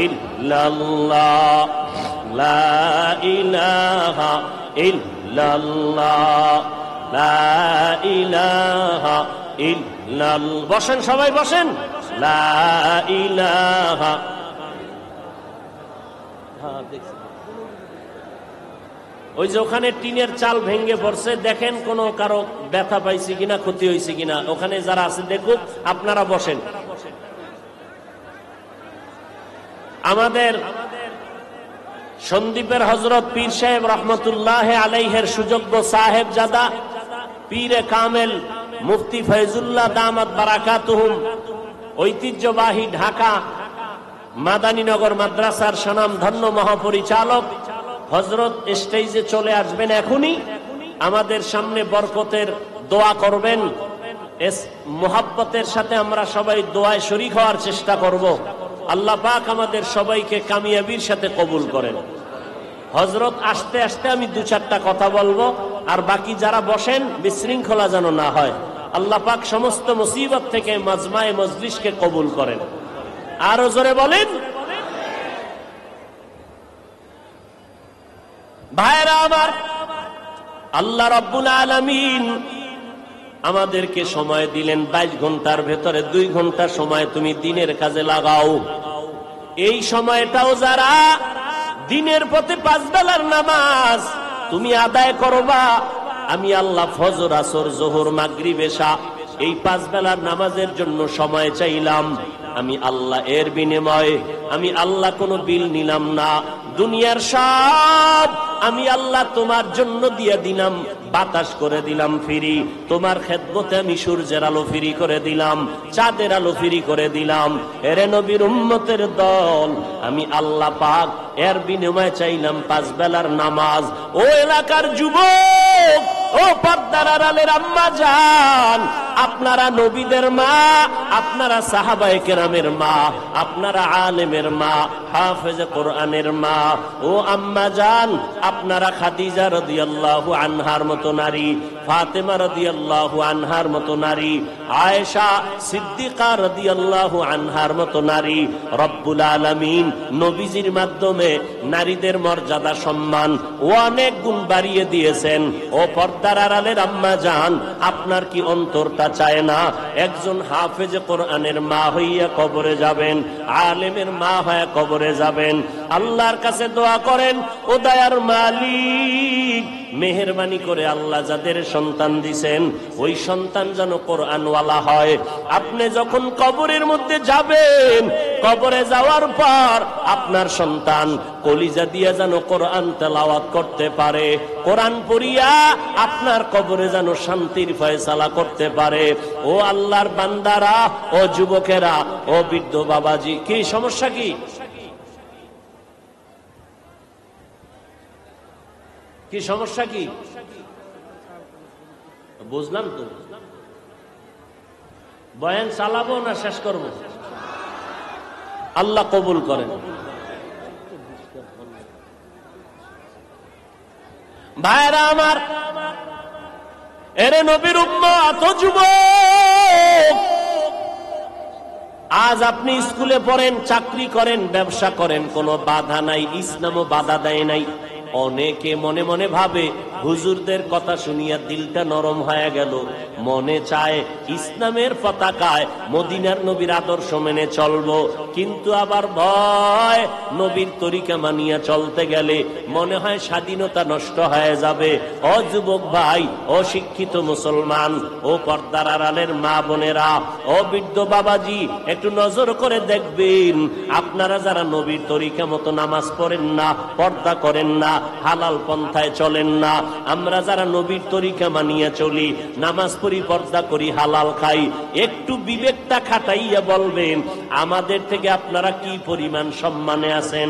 ইল্লাল্লাহ, লা ইলাহা ইল্লাল্লাহ, লা ইলাহা ইল্লাল্লাহ। বসেন সবাই বসেন। লা ইলাহা। ওই যে ওখানে টিনের চাল ভেঙে পড়ছে, দেখেন কোন কারো ব্যথা পাইছে কিনা, ক্ষতি হয়েছে কিনা। ওখানে যারা আছে দেখুক, আপনারা বসেন। আমাদের সন্দ্বীপের হযরত পীর সাহেব রহমতুল্লাহ আলাইহের সুযোগ্য সাহেবজাদা পীরে কামেল মুফতি ফয়জুল্লাহ দামাত বারাকাতুহুম ঐতিহ্যবাহী ঢাকা মাদানীনগর মাদ্রাসার স্বনামধন্য মহাপরিচালক হযরত স্টেজে চলে আসবেন এখনই। আমাদের সামনে বরকতের দোয়া করবেন। মোহাব্বতের সাথে আমরা সবাই দোয়ায় শরীক হওয়ার চেষ্টা করব। আল্লাহ পাক আমাদের সবাইকে কামিয়াবির সাথে কবুল করেন। হযরত আসতে আসতে আমি দু চারটা কথা বলবো, আর বাকি যারা বসেন বিশৃঙ্খলা যেন না হয়। আল্লাহ পাক সমস্ত মুসিবত থেকে মাজমায়ে মজলিসকে কবুল করেন। আরো জোরে বলেন। ভাইরা আমার, আল্লাহ রাব্বুল আলামিন আমাদেরকে সময় দিলেন 22 ঘন্টার ভেতরে 2 ঘন্টা সময় তুমি দিনের কাজে লাগাও। এই সময়টাও যারা দিনের পথে 5 বেলার নামাজ তুমি আদায় করবা, আমি আল্লাহ ফজর আসর জোহর মাগরিব এশা এই 5 বেলার নামাজের জন্য সময় চাইলাম। আমি আল্লাহ এর বিনিময়ে আমি আল্লাহ কোনো বিল নিলাম না। দুনিয়ার সব আমি আল্লাহ তোমার জন্য দিয়ে দিলাম, বাতাস করে দিলাম ফ্রি। তোমার খেদমতে আমি সূর্যের আলো ফ্রি করে দিলাম, চাঁদের আলো ফ্রি করে দিলাম। এরে নবীর উম্মতের দল, আমি আল্লাহ পাক এর বিনিময়ে চাইলাম 5 বেলার নামাজ। ও এলাকার যুবক, ও পর্দার আড়ালের আম্মা জান, আপনারা নবীদের মা, আপনারা সাহাবায়ে কেরামের মা, আপনারা আলেমের মা, হাফেজে কোরআনের মা। ও আম্মা জান, আপনারা খাদিজা রাদিয়াল্লাহু আনহার মতো নারী, ফাতেমা রাদিয়াল্লাহু আনহার মতো নারী, আয়েশা সিদ্দিকা রাদিয়াল্লাহু আনহার মতো নারী। রব্বুল আলামিন নবীজির মাধ্যমে নারীদের মর্যাদা সম্মান অনেক গুণ বাড়িয়ে দিয়েছেন। ও পর্দার আড়ালের আম্মা জান, আপনার কি অন্তরটা চায় না একজন হাফেজে কোরআনের মা হইয়া কবরে যাবেন, আলেমের মা হয়ে কবরে যাবেন? আল্লাহর কাছে দোয়া করেন, ও দয়ার মালিক, মেহেরবানি করে আল্লাহ যাদের সন্তান দিছেন ওই সন্তান যেন কোরআনওয়ালা হয়। আপনি যখন কবরের মধ্যে যাবেন, কবরে যাওয়ার পর আপনার সন্তান কলিজা দিয়া যেন কোরআন তেলাওয়াত করতে পারে, কোরআন পড়িয়া আপনার কবরে যেন শান্তির ফয়সালা করতে পারে। ও আল্লাহর বান্দারা, ও যুবকেরা, ও বৃদ্ধ বাবাজি, কি সমস্যা? কি সমস্যা? কি বুঝলাম তো। বয়ান চালাবো না শেষ করব? আল্লাহ কবুল করেন। ভাইরা আমার, এরে নবীর উম্মত, ও যুবক, আজ আপনি স্কুলে পড়েন, চাকরি করেন, ব্যবসা করেন, কোনো বাধা নাই, ইসলামও বাধা দেয় নাই। অনেকে মনে মনে ভাবে হুজুরদের কথা শুনিয়া দিলটা নরম হয়ে গেল, মনে চায় ইসলামের পতাকায় মদিনার নবীর আদর্শ মেনে চলবো, কিন্তু আবার ভয় নবীর তরিকা মানিয়া চলতে গেলে মনে হয় স্বাধীনতা নষ্ট হয়ে যাবে। ও যুবক ভাই, ও শিক্ষিত মুসলমান, ও পর্দার আড়ালের মা বোনেরা, ও বৃদ্ধ বাবাজি, একটু নজর করে দেখবেন, আপনারা যারা নবীর তরিকা মতো নামাজ পড়েন না, পর্দা করেন না, হালাল পন্থায় চলেন না, আমরা যারা নবীর তরিকা মানিয়া চলি, নামাজ পড়ি, পর্দা করি, হালাল খাই, একটু বিবেকটা খাটাইয়া বলবেন আমাদের থেকে আপনারা কি পরিমাণ সম্মানে আছেন,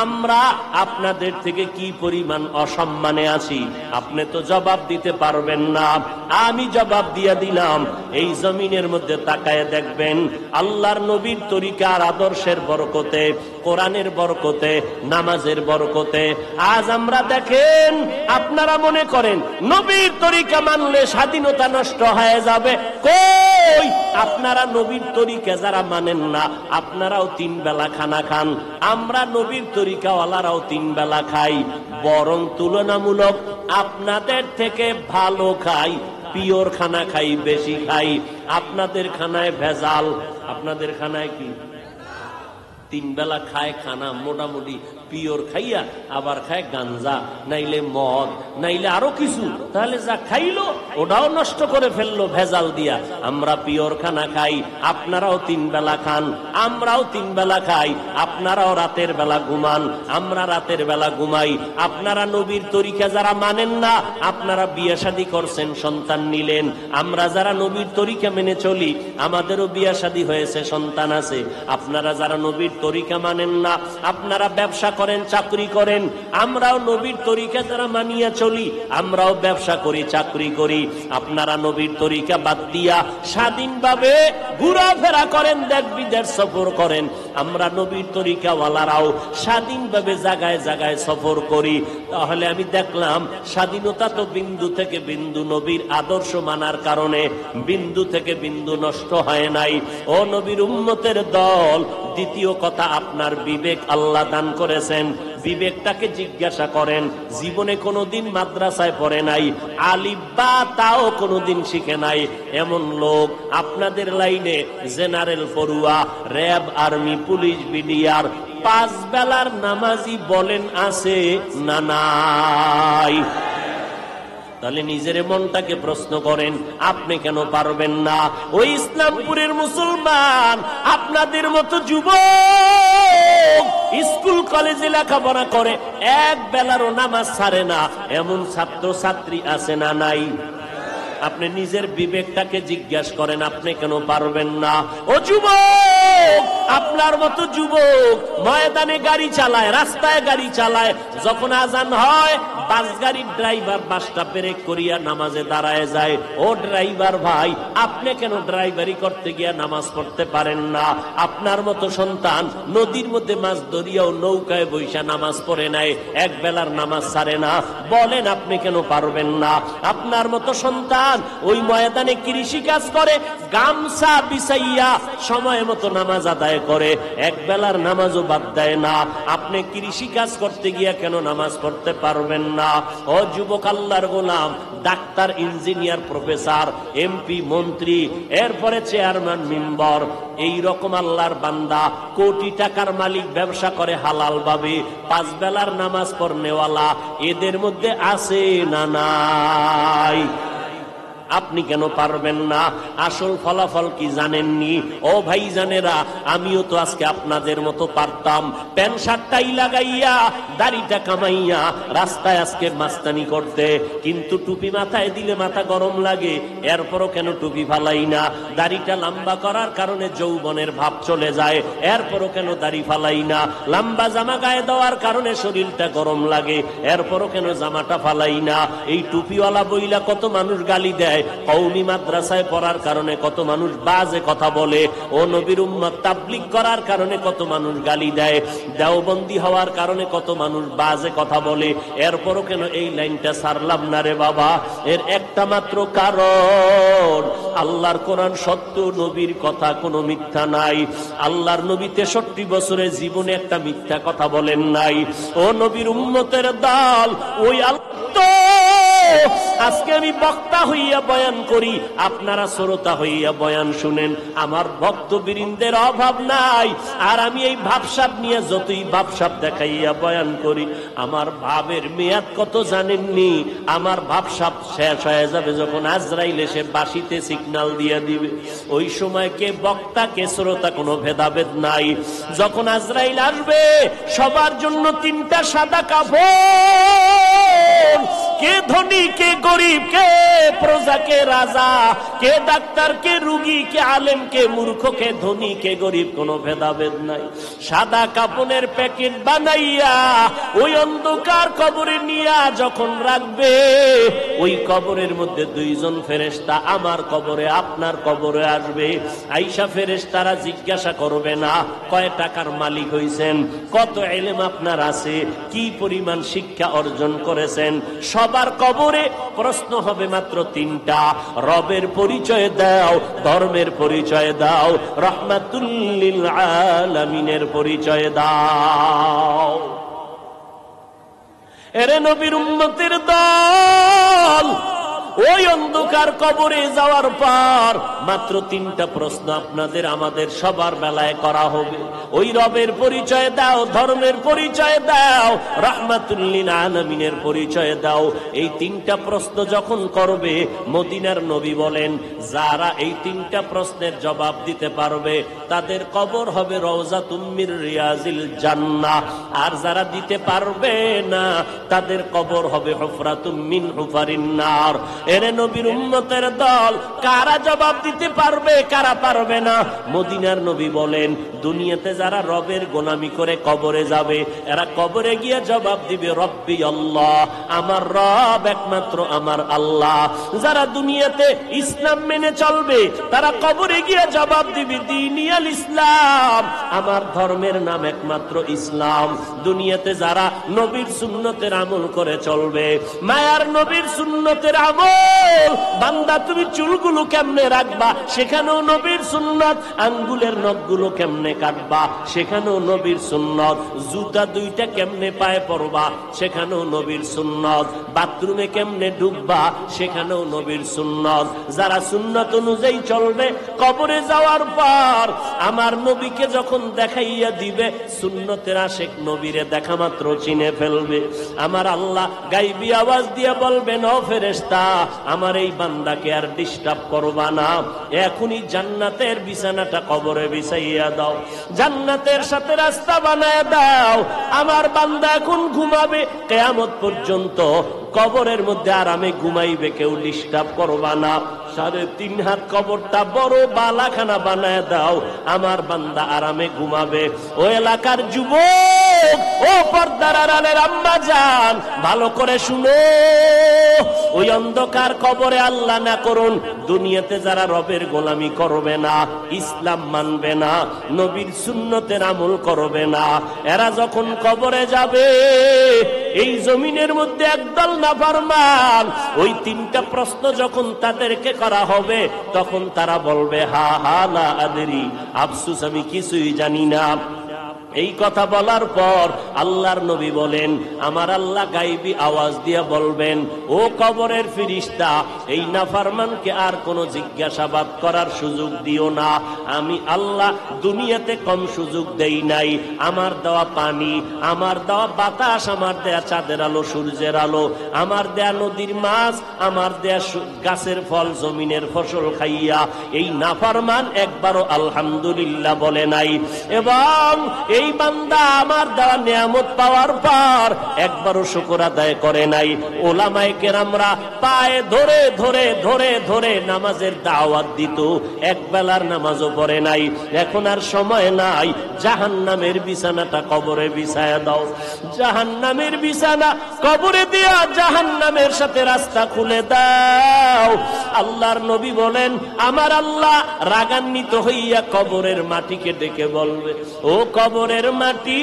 আমরা আপনাদের থেকে কি পরিমাণ অসম্মানে আছি। আপনি তো জবাব দিতে পারবেন না, আমি জবাব দিয়ে দিলাম। এই জমিনের মধ্যে তাকায় দেখবেন, আল্লাহর নবীর তরিকার আদর্শের বরকতে, কোরআনের বরকতে, নামাজের বরকতে আজ আমরা দেখেন, আপনারা মনে করেন নবীর তরিকা মানলে স্বাধীনতা নষ্ট হয়ে যাবে। কই, আপনারা নবীর তরিকা যারা মানেন না, আপনারাও 3 বেলা খানা খান, আমরা নবীর তরিকাওয়ালারাও 3 বেলা খাই। বরং তুলনামূলক আপনাদের থেকে ভালো খাই, পিওর খানা খাই, বেশি খাই। আপনাদের খানায় ভেজাল। আপনাদের খানায় কি? 3 বেলা খায় খানা মোটামুটি পিওর খাইয়া, আবার খায় গাঞ্জা, নাইলে মদ, নাইলে আরো কিছু। তাহলে যা খাইলো ওটাও নষ্ট করে ফেললো ভেজাল দিয়া। আমরা পিওর খানা খাই, আপনারাও 3 বেলা খান, আমরাও 3 বেলা খাই। আপনারাও রাতের বেলা ঘুমান, আমরা রাতের বেলা ঘুমাই। আপনারা নবীর তরিকা যারা মানেন না, আপনারা বিয়ে শাদী করছেন, সন্তান নিলেন। আমরা যারা নবীর তরিকা মেনে চলি, আমাদেরও বিয়ে শাদী হয়েছে, সন্তান আছে। আপনারা যারা নবীর তরিকা মানেন না, আপনারা ব্যবসা করেন, চাকরি করেন। আমরাও নবীর তরিকা যারা মানিয়া চলি, আমরাও ব্যবসা করি, চাকরি করি। আপনারা নবীর তরিকা বাদ দিয়া স্বাধীনভাবে ঘোরাফেরা করেন, দেশ বিদেশ সফর করেন। আমরা নবীর তরিকাওয়ালারাও স্বাধীনভাবে জায়গায় জায়গায় সফর করি। তাহলে আমি দেখলাম স্বাধীনতা তো বিন্দু থেকে বিন্দু, নবীর আদর্শ মানার কারণে বিন্দু থেকে বিন্দু নষ্ট হয় নাই। ও নবীর উম্মতের দল, দ্বিতীয় কথা, আপনার বিবেক আল্লাহ দান করেছেন। বিবেকটাকে জিজ্ঞাসা করেন। জীবনে কোনোদিন মাদ্রাসায় পড়ে নাই, আলিফ বা তাও কোনোদিন শিখে নাই এমন লোক আপনাদের লাইনে জেনারেল পড়ুয়া, র্যাব, আর্মি, পুলিশ, বিডিআর 5 বেলার নামাজি বলেন আছে না নাই? তাহলে নিজের মনটাকে প্রশ্ন করেন, আপনি কেন পারবেন না? ওই ইসলামপুরের মুসলমান আপনাদের মতো যুবক স্কুল কলেজে লেখাপড়া করে, 1 বেলারও নামাজ ছাড়ে না, এমন ছাত্র ছাত্রী আছে না নাই? আপনি নিজের বিবেকটাকে জিজ্ঞাসা করেন, আপনি কেন পারবেন না? ও যুবক, আপনার মতো যুবক ময়দানে গাড়ি চালায়, রাস্তায় গাড়ি চালায়, যখন আজান হয় বাস গাড়ির ড্রাইভার বাসটা ব্রেক করিয়া নামাজে দাঁড়ায় যায়। ও ড্রাইভার ভাই, আপনি কেন ড্রাইভারি করতে গিয়া নামাজ পড়তে পারেন না? আপনার মতো সন্তান নদীর মধ্যে মাছ ধরিয়াও নৌকায় বৈশা নামাজ পড়ে নেয়, 1 বেলার নামাজ ছাড়ে না, বলেন আপনি কেন পারবেন না? আপনার মতো সন্তান ওই ময়দানে কৃষি কাজ করে, গামছা বিছাইয়া সময় মতো নামাজ আদায় করে, 1 বেলার নামাজও বাদ দেয় না। আপনি কৃষি কাজ করতে গিয়া কেন নামাজ পড়তে পারবেন না? ও যুবক আল্লাহর গোলাম, ডাক্তার, ইঞ্জিনিয়ার, প্রফেসর, এমপি, মন্ত্রী, এরপরে চেয়ারম্যান, মেম্বার, এই রকম আল্লাহর বান্দা, কোটি টাকার মালিক, ব্যবসা করে হালাল ভাবে, 5 বেলার নামাজ পড়নেওয়ালা এদের মধ্যে আছে না নাই? আপনি কেন পারবেন না? আসল ফলাফল কি জানেননি? ও ভাই জানেরা, আমিও তো আজকে আপনাদের মতো পারতাম, প্যান্ট শার্টটাই লাগাইয়া দাড়িটা কামাইয়া রাস্তায় আজকে মাস্তানি করতে, কিন্তু টুপি মাথায় দিলে মাথা গরম লাগে, এরপরও কেন টুপি ফালাই না? দাড়িটা লম্বা করার কারণে যৌবনের ভাব চলে যায়, এরপরও কেন দাড়ি ফালাই না? লম্বা জামা গায়ে দেওয়ার কারণে শরীরটা গরম লাগে, এরপরও কেন জামাটা ফালাই না? এই টুপিওয়ালা বইলা কত মানুষ গালি দেয়, কওমি মাদ্রাসায় পড়ার কারণে কত মানুষ বাজে কথা বলে, ও নবীর উম্মত তাবলীগ করার কারণে কত মানুষ গালি দেয়, দেওবন্দি হওয়ার কারণে কত মানুষ বাজে কথা বলে, এরপরও কেন এই লাইনটা ছাড়লাম না রে বাবা? এর একটা মাত্র কারণ, আল্লাহর কোরআন সত্য, নবীর কথা কোনো মিথ্যা নাই। আল্লাহর নবী 63 বছরে জীবনে একটা মিথ্যা কথা বলেন নাই। ও নবীর উম্মতের দল, ওই আজকে আমি বক্তা হইয়া বয়ান করি, আপনারা শ্রোতা হইয়া বয়ান শুনেন। আমার ভক্তবৃন্দের অভাব নাই, আর আমি এই ভাবসাব নিয়ে যতই ভাবসাব দেখাইয়া বয়ান করি, আমার ভাবের মেয়াদ কত জানেননি? আমার ভাবসাব শেষ হয়ে যাবে যখন আজরাইল এসে বাঁশিতে সিগন্যাল দিয়ে দিবে। ওই সময় কে বক্তা কে শ্রোতা কোনো ভেদাভেদ নাই। যখন আজরাইল আসবে, সবার জন্য 3টা সাদা কাপড়, কে ধনী কে গরিব, কে প্রজা কে রাজা, কে ডাক্তার কে রুগী, কে আলেম কে মূর্খ, কে ধনী কে গরিব, কোনো ভেদাভেদ নাই। সাদা কাপড়ের প্যাকেট বানাইয়া ওই অন্ধকার কবরে নিয়া যখন রাখবে, ওই কবরের মধ্যে 2 জন ফেরেশতা আমার কবরে আপনার কবরে আসবে। আইসা ফেরেশতারা জিজ্ঞাসা করবে না কয় টাকার মালিক হইছেন, কত ইলম আপনার আছে, কি পরিমাণ শিক্ষা অর্জন করেছেন। সবার কবরে প্রশ্ন হবে মাত্র 3টা, রবের পরিচয় দাও, ধর্মের পরিচয় দাও, রাহমাতুল লিল আলামিনের পরিচয় দাও। এরে নবীর উম্মতের দল, ওই অন্ধকার কবরে যাওয়ার পর মাত্র 3টা প্রশ্ন আপনাদের আমাদের সবার বেলায় করা হবে। ওই রবের পরিচয় দাও, ধর্মের পরিচয় দাও, রাহমাতুল লিল আলামিনের পরিচয় দাও। এই 3টা প্রশ্ন যখন করবে, মদিনার নবী বলেন, যারা এই 3টা প্রশ্নের জবাব দিতে পারবে তাদের কবর হবে রওজাতুম মির রিয়াজিল জান্নাহ, আর যারা দিতে পারবে না তাদের কবর হবে হুফরাতুম মিন হুফারিন নার। এরে নবীর উম্মতের দল, কারা জবাব দিতে পারবে, কারা পারবে না? মদিনার নবী বলেন, দুনিয়াতে যারা রবের গোলামি করে কবরে যাবে, এরা কবরে গিয়ে জবাব দিবে রব্বি আল্লাহ, আমার রব একমাত্র আমার আল্লাহ। যারা দুনিয়াতে ইসলাম মেনে চলবে, তারা কবরে গিয়ে জবাব দিবে দীনিয়াল ইসলাম, আমার ধর্মের নাম একমাত্র ইসলাম। দুনিয়াতে যারা নবীর সুন্নতের আমল করে চলবে, মায়ার নবীর সুন্নতের আমল, বান্দা তুমি চুলগুলো কেমনে রাখবা, সেখানেও নবীর সুন্নত, আঙ্গুলের নখগুলো কেমনে কাটবা, সেখানেও নবীর সুন্নত, জুতা 2টা কেমনে পায়ে পরবা, সেখানেও নবীর সুন্নত, বাথরুমে কেমনে ঢুকবা, সেখানেও নবীর সুন্নত। যারা সুন্নত অনুযায়ী চলবে, কবরে যাওয়ার পর আমার নবীকে যখন দেখাইয়া দিবে, সুন্নতের আশেক নবীরে দেখা মাত্র চিনে ফেলবে। আমার আল্লাহ গাইবি আওয়াজ দিয়ে বলবেন, ও ফেরেশতা, আমার এই বান্দাকে আর ডিস্টার্ব করবা না, এখনই জান্নাতের বিছানাটা কবরে বিছাইয়া দাও, জান্নাতের সাথে রাস্তা বানায় দাও, আমার বান্দা এখন ঘুমাবে, কিয়ামত পর্যন্ত কবরের মধ্যে আরামে ঘুমাইবে, কেউ ডিস্টার্ব করবা না। 3.5 হাত কবরটা বড় বালাখানা বানায় দাও, আমার বান্দা আরামে ঘুমাবে। ও এলাকার যুবক, ও পর্দার আড়ালের আম্মা জান, ভালো করে শুনো, ওই অন্ধকার কবরে আল্লাহ না করুন, দুনিয়াতে যারা রবের গোলামি করবে না, ইসলাম মানবে না, নবীর সুন্নতের আমল করবে না, এরা যখন কবরে যাবে, এই জমিনের মধ্যে একদল নাফরমান, ওই 3টা প্রশ্ন যখন তাদেরকে করা হবে, তখন তারা বলবে, হা হা লা আদরি, আফসোস আমি কিছুই জানি না। এই কথা বলার পর আল্লাহর নবী বলেন, আমার আল্লাহ গাইবি আওয়াজ দিয়ে বলবেন, ও কবরের ফেরেশতা, এই নাফরমানকে আর কোনো জিজ্ঞাসাবাদ করার সুযোগ দিও না। আমি আল্লাহ দুনিয়াতে কম সুযোগ দেই নাই। আমার দেওয়া পানি, আমার দেওয়া বাতাস, আমার দেয়া চাঁদের আলো, সূর্যের আলো, আমার দেয়া নদীর মাছ, আমার দেয়া গাছের ফল, জমিনের ফসল খাইয়া এই নাফরমান একবারও আলহামদুলিল্লাহ বলে নাই, এবং এই বান্দা আমার দেওয়া নিয়ামত পাওয়ার পর একবারও শুকর আদায় করে নাই। ওলামায়ে কেরামরা পায়ে ধরে ধরে ধরে ধরে নামাজের দাওয়াত দিত, এক বেলার নামাজও পড়ে নাই। এখন আর সময় নাই, জাহান্নামের বিছানাটা কবরে বিছায়া দাও, জাহান্নামের বিছানা কবরে দিয়া জাহান্নামের সাথে রাস্তা খুলে দাও। আল্লাহর নবী বলেন, আমার আল্লাহ রাগান্বিত হইয়া কবরের মাটিকে ডেকে বলবে, ও কবরের মাটি,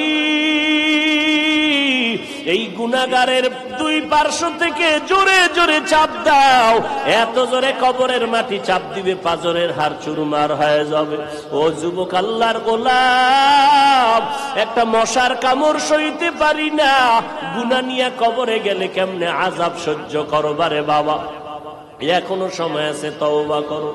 এই গুনাহগারের 2 পার্শ্ব থেকে জোরে জোরে চাপ দাও। এত জোরে কবরের মাটি চাপ দিবে, পাজরের হাড় চুরমার হয়ে যাবে। ও যুবক, আল্লাহর গোলাম, একটা মশার কামড় সইতে পারি না, গুনাহ নিয়ে কবরে গেলে কেমনে আযাব সহ্য করবারে বাবা। এখনো সময় আছে, তওবা করো।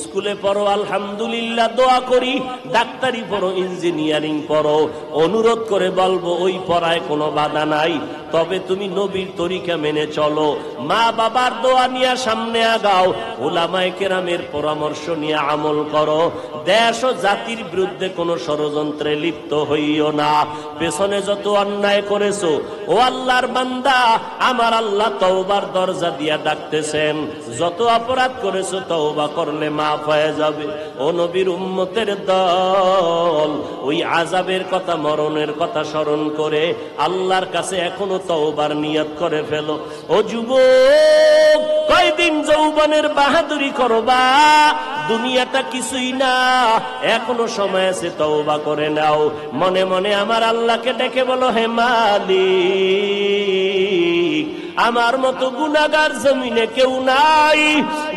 স্কুলে পড়ো, আলহামদুলিল্লাহ, দোয়া করি। ডাক্তারি পড়ো, ইঞ্জিনিয়ারিং পড়ো, অনুরোধ করে বলবো, ওই পড়ায় কোনো বাধা নাই, তবে তুমি নবীর তরিকা মেনে চলো। মা বাবার দোয়া নিয়ে সামনে আগাও, উলামায়ে কেরামের পরামর্শ নিয়ে আমল করো। দেশ ও জাতির বিরুদ্ধে কোনো ষড়যন্ত্রে লিপ্ত হইও না। পেছনে যত অন্যায় করেছো, ও আল্লাহর বান্দা, আমার আল্লাহ তওবার দরজা দিয়া ডাকতেছেন। যত অপরাধ করেছো, তওবা করলে মাফ হয়ে যাবে। ও নবীর উম্মতের দল, ওই আযাবের কথা, মরণের কথা স্মরণ করে আল্লাহর কাছে এখনো তওবার নিয়ত করে ফেলো। ও যুবক, কয়দিন যৌবনের বাহাদুরি করবা? দুনিয়াটা কিছুই না, এখনো সময় আছে, তওবা করে নাও। মনে মনে আমার আল্লাহকে ডেকে বলো, হে মালিক, আমার মতো গুনাহগার জমিনে কেউ নাই,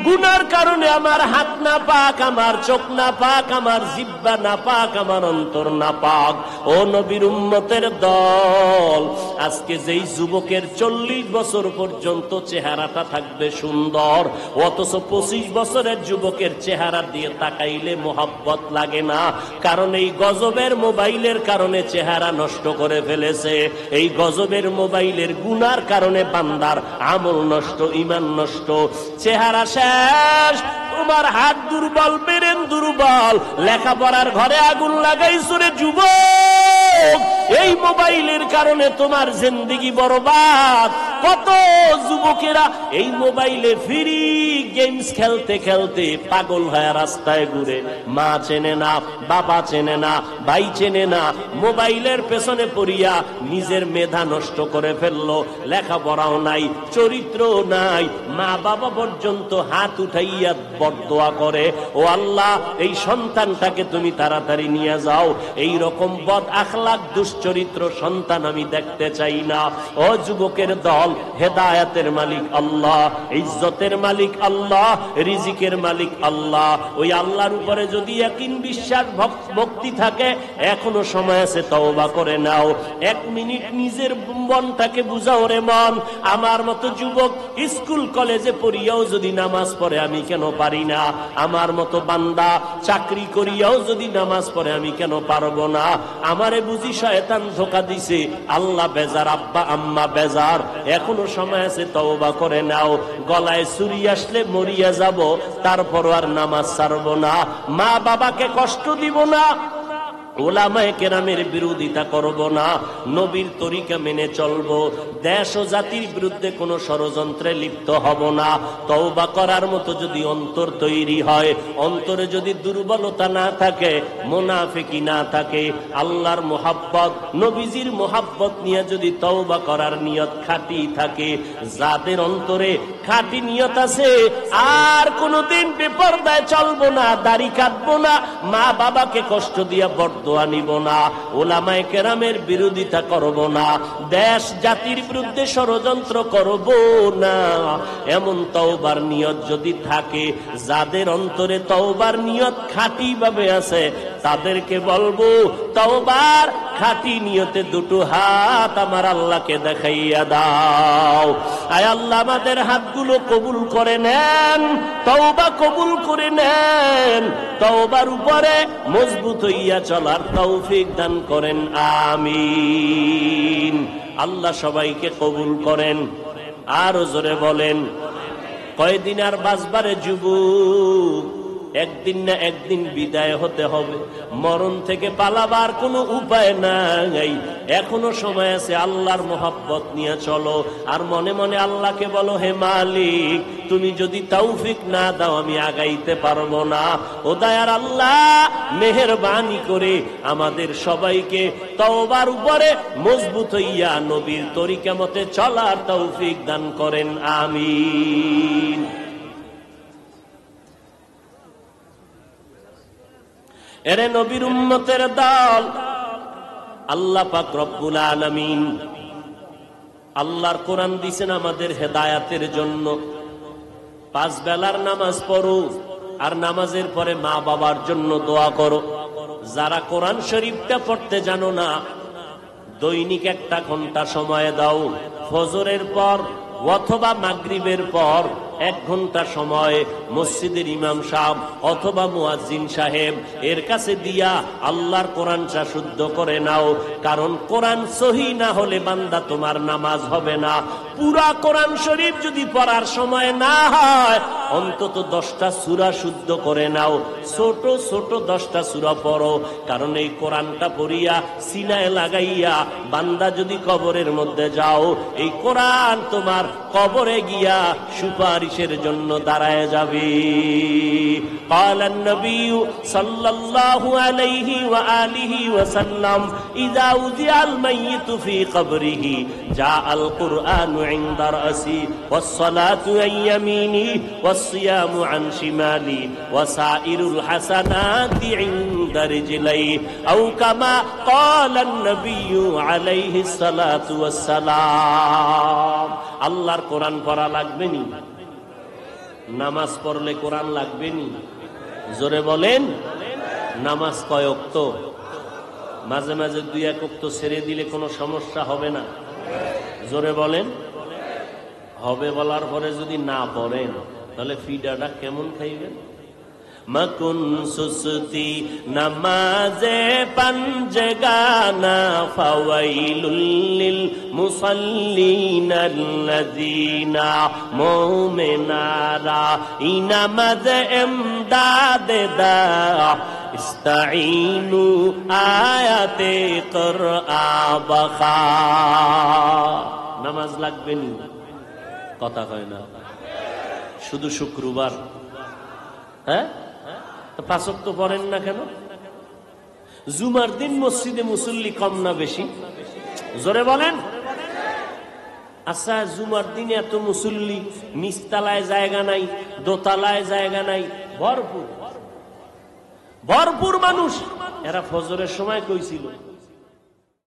গুনার কারণে আমার হাত না পাক, আমার চোখ না পাক, আমার জিহ্বা না পাক, আমার অন্তর না পাক। ও নবীর উম্মতের দল, আজকে যেই যুবকের 40 বছর পর্যন্ত চেহারাটা থাকবে সুন্দর, অথচ 25 বছরের যুবকের চেহারা দিয়ে তাকাইলে মোহাব্বত লাগে না, কারণ এই গজবের মোবাইলের কারণে চেহারা নষ্ট করে ফেলেছে। এই গজবের মোবাইলের গুনার কারণে বান্দার আমল নষ্ট, ঈমান নষ্ট, চেহারা শেষ। তোমার হাত দুর্বল, ব্রেন দুর্বল, লেখাপড়ার ঘরে আগুন লাগাইছো রে যুবক। এই মোবাইলের কারণে তোমার জিন্দেগি বরবাদ। কত যুবকেরা এই মোবাইলে ফ্রি গেমস খেলতে খেলতে পাগল হয়ে রাস্তায় ঘুরে, মা চেনে না, বাবা চেনে না, ভাই চেনে না, মোবাইলের পেছনে পড়িয়া নিজের মেধা নষ্ট করে ফেললো। লেখাপড়াও নাই, চরিত্র নাই, মা বাবা পর্যন্ত হাত উঠাইয়া বদদোয়া করে, ও আল্লাহ এই সন্তানটাকে তুমি তাড়াতাড়ি নিয়ে যাও, এই রকম বদ আখলাক দুশ্চরিত্র সন্তান আমি দেখতে চাই না। ও যুবকের দল, হেদায়েতের মালিক আল্লাহ, ইজ্জতের মালিক আল্লাহ, রিজিকের মালিক আল্লাহ। ওই আল্লাহর উপরে যদি ইয়াকিন, বিশ্বাস, ভক্তি থাকে, এখনো সময় আছে, তওবা করে নাও। 1 মিনিট নিজের মনটাকে বুঝাও রে মন, আমার মতো যুবক স্কুল কলেজে পড়িয়াও যদি নামাজ পড়ে আমি কেন পারি না? আমার মতো বান্দা চাকরি করিয়াও যদি নামাজ পড়ে আমি কেন পারবো না? আমারে বুঝি শয়তান ধোঁকা দিছে, আল্লাহ বেজার, আব্বা আম্মা বেজার, এখনো সময় আছে, তওবা করে নাও। গলায় ছুরি আসলে মরিয়া যাব, তারপর আর নামাজ ছাড়বো না, মা বাবাকে কষ্ট দিব না, ওলামায়ে কেরামের বিরোধিতা করব না, নবীর তরিকা মেনে চলব, দেশ ও জাতির বিরুদ্ধে কোনো ষড়যন্ত্রে লিপ্ত হব না। তওবা করার মতো যদি অন্তর তৈরি হয়, অন্তরে যদি দুর্বলতা না থাকে, মুনাফিকি না থাকে, আল্লাহর মুহাব্বত, নবীজির মুহাব্বত নিয়ে যদি তওবা করার নিয়ত খাঁটি থাকে, যাদের অন্তরে খাঁটি নিয়ত আছে, আর কোনোদিন বেপরদায় চলবো না, দাড়ি কাটবো না, মা বাবাকে কষ্ট দিয়া দোয়া নিব না, ওলামায়ে কেরামের বিরোধিতা করব না, দেশ জাতির বিরুদ্ধে ষড়যন্ত্র করব না, এমন তওবার নিয়ত যদি থাকে, যাদের অন্তরে তওবার নিয়ত খাঁটি ভাবে আছে, তাদেরকে বলবো তওবার খাঁটি নিয়তে দুটো হাত আমার আল্লাহকে দেখাইয়া দাও। আয় আল্লাহ, আমাদের হাতগুলো কবুল করে নেন, তওবা কবুল করে নেন, তওবার উপরে মজবুত হইয়া চলার তৌফিক দান করেন, আমিন। আল্লাহ সবাইকে কবুল করেন। আরো জোরে বলেন, কয়দিন আর বাঁচবারে যুবক? একদিন না একদিন বিদায় হতে হবে, মরণ থেকে পালাবার কোনো উপায় নাই। এখনো সময় আছে, আল্লাহর মোহাব্বত নিয়ে চলো, আর মনে মনে আল্লাহকে বলো, হে মালিক, তুমি যদি তৌফিক না দাও আমি আগাইতে পারবো না। ও দয়ার আল্লাহ, মেহেরবানি করে আমাদের সবাইকে তওবার উপরে মজবুত হইয়া নবীর তরিকা মতে চলার তৌফিক দান করেন, আমিন। এরে নবীর উম্মতের দল, আল্লাহ পাক রব্বুল আলামিন আল্লাহর কোরআন দিয়েছেন আমাদের হেদায়াতের জন্য। 5 বেলার নামাজ পড়ো, আর নামাজের পরে মা বাবার জন্য দোয়া করো। যারা কোরআন শরীফটা পড়তে জানো না, দৈনিক 1 ঘন্টা সময় দাও, ফজরের পর অথবা মাগরিবের পর 1 ঘন্টা সময় মসজিদের ইমাম সাহেব অথবা মুয়াজ্জিন সাহেব এর কাছে দিয়া আল্লাহর কোরআনটা শুদ্ধ করে নাও। কারণ কোরআন সহি না হলে বান্দা তোমার নামাজ হবে না। পুরা কোরআন শরীফ যদি পড়ার সময় না হয়, অন্তত 10টা সূরা শুদ্ধ করে নাও, ছোট ছোট 10টা সূরা পড়ো। কারণ এই কোরআনটা পড়িয়া সিনায় লাগাইয়া বান্দা যদি কবরের মধ্যে যাও, এই কোরআন তোমার কবরে গিয়া সুপারিশের জন্য দাঁড়ায় যাবে। قال النبي صلى الله عليه وآله وسلم إذا وضع الميت في قبره جاء القرآن عند رأسي والصلاة عن يميني والصيام عن شمالي وسائر الحسنات عند رجلي أو كما قال النبي عليه الصلاة والسلام। আল্লাহর কোরআন পড়া লাগবে নি? নামাজ পড়লে কোরআন লাগবে নি? জোরে বলেন। নামাজ কয় ওয়াক্ত? মাঝে মাঝে 2-1 ওয়াক্ত ছেড়ে দিলে কোনো সমস্যা হবে না? জোরে বলেন। হবে বলার পরে যদি না পড়েন তাহলে ফিডাটা কেমন খাইবেন? মকুন সুসতি নামাজে পঞ্জগানা ফাওয়াইলুল লিল মুসাল্লিনাল্লাযিনা মুমিনারা ইনামাজ ইমদাদ দা ইস্তাঈনু আয়াতে কুরআ বাখা। নামাজ লাগবে নি? কথা কয় না। শুধু শুক্রবার, হ্যাঁ 5 ওয়াক্ত পড়েন না কেন? জুমার দিন মসজিদে মুসল্লি কম না বেশি? জোরে বলেন। আচ্ছা, জুমার দিনে এত মুসল্লি, নিচতলায় জায়গা নাই, দোতলায় জায়গা নাই, ভরপুর ভরপুর মানুষ। এরা ফজরের সময় কইছিল